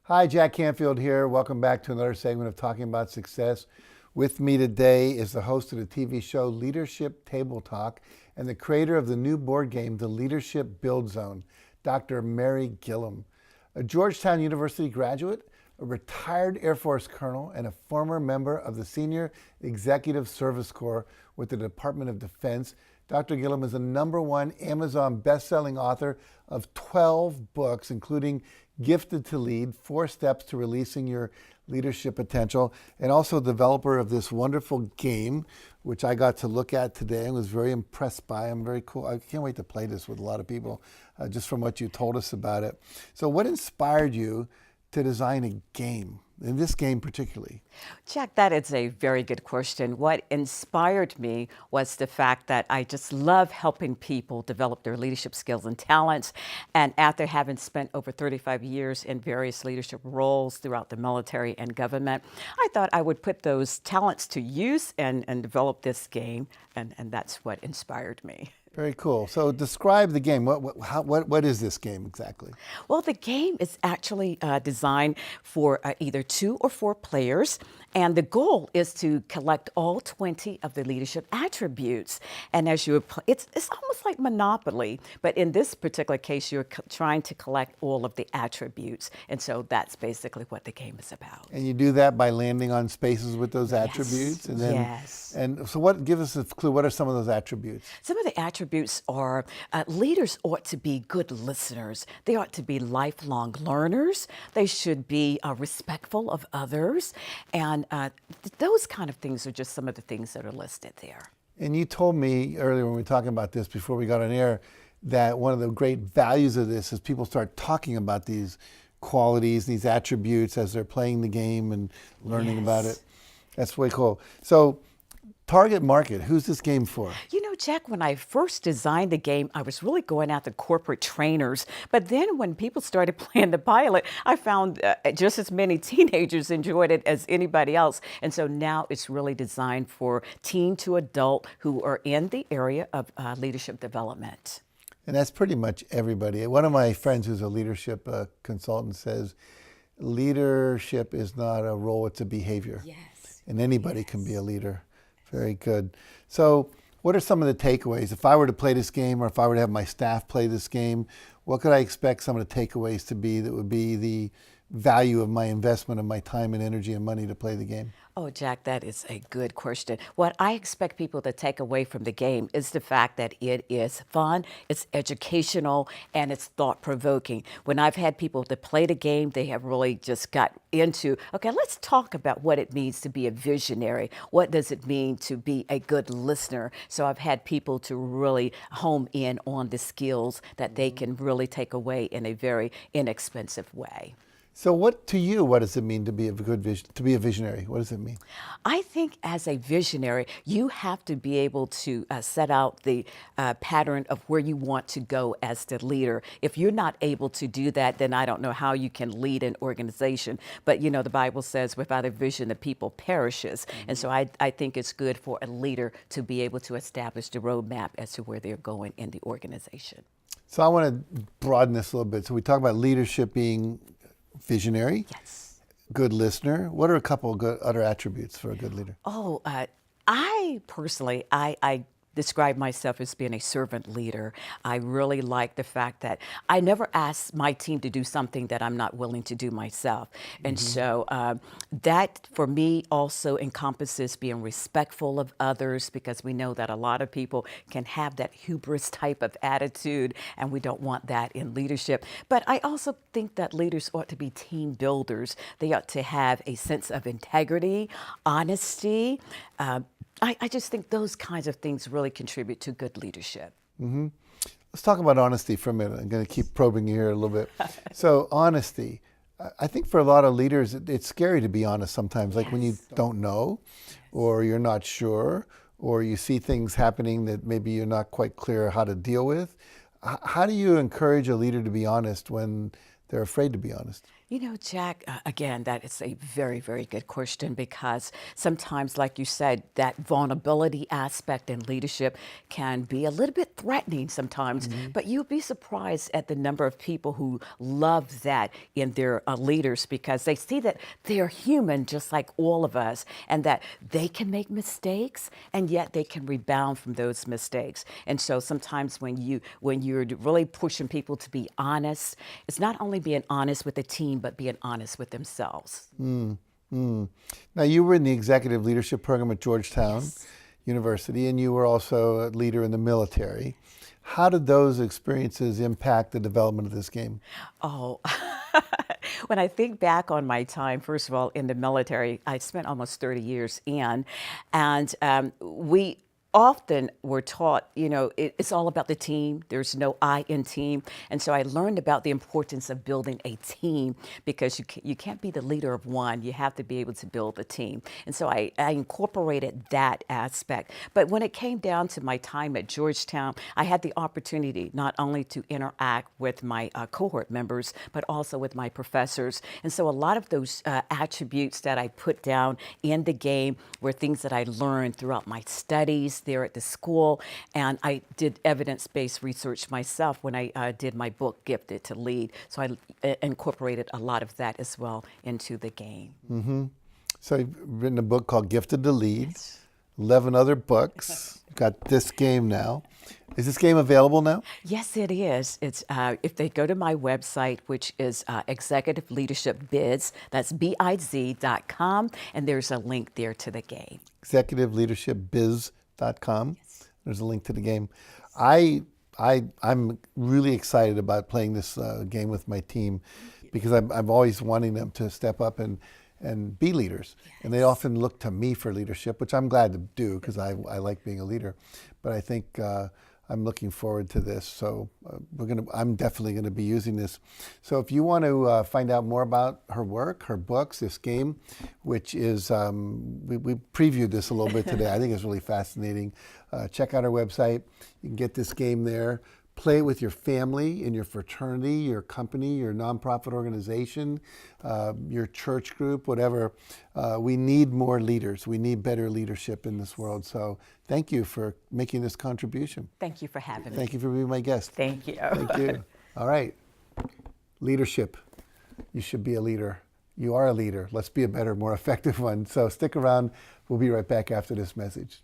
Hi, Jack Canfield here. Welcome back to another segment of Talking About Success. With me today is the host of the TV show Leadership Table Talk and the creator of the new board game, The Leadership Build Zone, Dr. Mary Gillam. A Georgetown University graduate, a retired Air Force colonel, and a former member of the Senior Executive Service Corps with the Department of Defense, Dr. Gillam is a #1 Amazon best-selling author of 12 books, including Gifted to Lead, 4 Steps to Releasing Your Leadership Potential, and also developer of this wonderful game, which I got to look at today and was very impressed by. I'm very cool. I can't wait to play this with a lot of people, just from what you told us about it. So what inspired you to design a game, in this game particularly? Jack, that is a very good question. What inspired me was the fact that I just love helping people develop their leadership skills and talents. And after having spent over 35 years in various leadership roles throughout the military and government, I thought I would put those talents to use and develop this game. And that's what inspired me. Very cool. So describe the game. What is this game exactly? Well, the game is actually designed for either 2 or 4 players, and the goal is to collect all 20 of the leadership attributes. And as it's almost like Monopoly, but in this particular case, you're trying to collect all of the attributes, and so that's basically what the game is about. And you do that by landing on spaces with those attributes, and then Yes. And so, give us a clue. What are some of those attributes? Some of the attributes are leaders ought to be good listeners. They ought to be lifelong learners. They should be respectful of others. And those kind of things are just some of the things that are listed there. And you told me earlier when we were talking about this before we got on air that one of the great values of this is people start talking about these qualities, these attributes as they're playing the game and learning about it. That's way cool. So, target market, who's this game for? You know, Jack, when I first designed the game, I was really going after corporate trainers. But then when people started playing the pilot, I found just as many teenagers enjoyed it as anybody else. And so now it's really designed for teen to adult who are in the area of leadership development. And that's pretty much everybody. One of my friends who's a leadership consultant says, leadership is not a role, it's a behavior. Yes. And anybody can be a leader. Very good. So what are some of the takeaways? If I were to play this game or if I were to have my staff play this game, what could I expect some of the takeaways to be that would be the value of my investment of my time and energy and money to play the game? Oh, Jack, that is a good question. What I expect people to take away from the game is the fact that it is fun, it's educational, and it's thought-provoking. When I've had people to play the game, they have really just got into, okay, let's talk about what it means to be a visionary. What does it mean to be a good listener? So I've had people to really hone in on the skills that they can really take away in a very inexpensive way. So what does it mean to be a visionary? What does it mean? I think as a visionary, you have to be able to set out the pattern of where you want to go as the leader. If you're not able to do that, then I don't know how you can lead an organization. But you know, the Bible says without a vision, the people perishes. And so I think it's good for a leader to be able to establish the roadmap as to where they're going in the organization. So I want to broaden this a little bit. So we talk about leadership being visionary, Yes. good listener. What are a couple of good other attributes for a good leader? Oh, I personally, I describe myself as being a servant leader. I really like the fact that I never ask my team to do something that I'm not willing to do myself. And so that for me also encompasses being respectful of others, because we know that a lot of people can have that hubris type of attitude, and we don't want that in leadership. But I also think that leaders ought to be team builders. They ought to have a sense of integrity, honesty. I just think those kinds of things really contribute to good leadership. Let's talk about honesty for a minute. I'm going to keep probing you here a little bit. So honesty, I think for a lot of leaders, it's scary to be honest sometimes, like when you don't know or you're not sure or you see things happening that maybe you're not quite clear how to deal with. How do you encourage a leader to be honest when they're afraid to be honest? You know, Jack, again, that is a very, very good question because sometimes, like you said, that vulnerability aspect in leadership can be a little bit threatening sometimes, but you'll be surprised at the number of people who love that in their leaders because they see that they're human just like all of us and that they can make mistakes and yet they can rebound from those mistakes. And so sometimes when you're really pushing people to be honest, it's not only being honest with the team, but being honest with themselves. Now, you were in the executive leadership program at Georgetown Yes. University, and you were also a leader in the military. How did those experiences impact the development of this game? Oh, when I think back on my time, first of all, in the military, I spent almost 30 years in, and we often were taught, you know, it's all about the team. There's no I in team. And so I learned about the importance of building a team because you can't be the leader of one. You have to be able to build a team. And so I incorporated that aspect. But when it came down to my time at Georgetown, I had the opportunity not only to interact with my cohort members, but also with my professors. And so a lot of those attributes that I put down in the game were things that I learned throughout my studies there at the school, and I did evidence-based research myself when I did my book, Gifted to Lead. So I incorporated a lot of that as well into the game. So you've written a book called Gifted to Lead, 11 other books. You've got this game now. Is this game available now? Yes, it is. It's if they go to my website, which is Executive Leadership Biz, that's biz.com, and there's a link there to the game. ExecutiveLeadershipBiz.com. There's a link to the game. I'm really excited about playing this game with my team because I'm always wanting them to step up and be leaders. And they often look to me for leadership, which I'm glad to do because I like being a leader. But I think I'm looking forward to this. So I'm definitely going to be using this. So if you want to find out more about her work, her books, this game, which is, we previewed this a little bit today. I think it's really fascinating. Check out our website. You can get this game there. Play it with your family, in your fraternity, your company, your nonprofit organization, your church group, whatever. We need more leaders. We need better leadership in this world. So thank you for making this contribution. Thank you for having me. Thank you for being my guest. Thank you. Thank you. All right. Leadership. You should be a leader. You are a leader. Let's be a better, more effective one. So stick around. We'll be right back after this message.